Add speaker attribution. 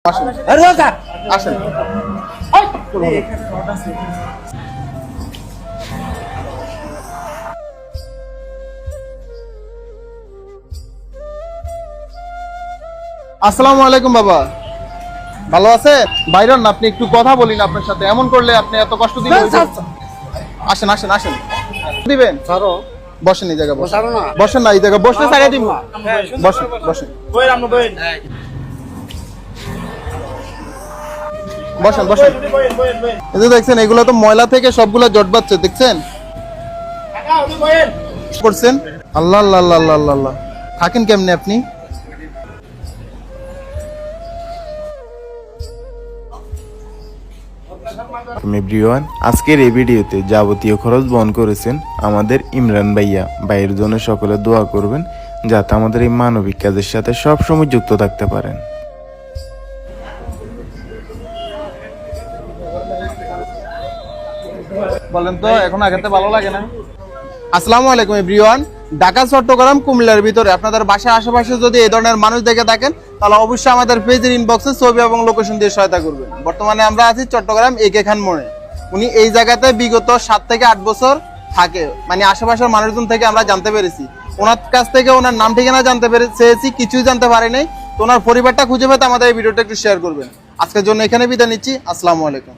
Speaker 1: আসেন। আসসালামু আলাইকুম বাবা, ভালো আছে? বাইরন না, আপনি একটু কথা বলিন আপনার সাথে, এমন করলে আপনি এত কষ্ট দিবেন। আসেন আসেন আসেন, দিবেন বসেন, এই জায়গা বসেন না, এই জায়গা বসলে জায়গা দিব। বসেন বসেন বসেন বসেন। এই যে দেখছেন, এগুলো তো ময়লা থেকে সবগুলো জট বাচ্ছে, দেখছেন করছেন। আল্লাহ আল্লাহ আল্লাহ আল্লাহ আল্লাহ, থাকেন কেমনে আপনি?
Speaker 2: এভরিওয়ান, আজকের এই ভিডিওতে যাবতীয় খরচ বহন করেছেন আমাদের ইমরান ভাইয়া। ভাইয়ের জন্য সকলে দোয়া করবেন যাতে আমাদের এই মানবিক কাজের সাথে সবসময় যুক্ত থাকতে পারেন।
Speaker 1: বলেন তো, এখন আগেতে ভালো লাগে না? আসসালামু আলাইকুম এভরিওয়ান। ঢাকা, চট্টগ্রাম, কুমিল্লার ভিতরে আপনাদের বাসার আশেপাশে যদি এই ধরনের মানুষ দেখে থাকেন, তাহলে অবশ্যই আমাদের পেজের ইনবক্সে ছবি এবং লোকেশন দিয়ে সহায়তা করবেন। বর্তমানে আমরা আছি চট্টগ্রাম একে খান মোড়ে। উনি এই জায়গাতে বিগত 7 থেকে 8 বছর থাকে, মানে আশেপাশের মানুষজন থেকে আমরা জানতে পেরেছি। ওনার কাছ থেকে ওনার নাম ঠিকানা জানতে চেয়েছি, কিছুই জানতে পারি নাই। তো ওনার পরিবারটা খুঁজে পেতে আমাদের এই ভিডিওটা একটু শেয়ার করবেন। আজকের জন্য এখানে বিদায় নিচ্ছি। আসসালামু আলাইকুম।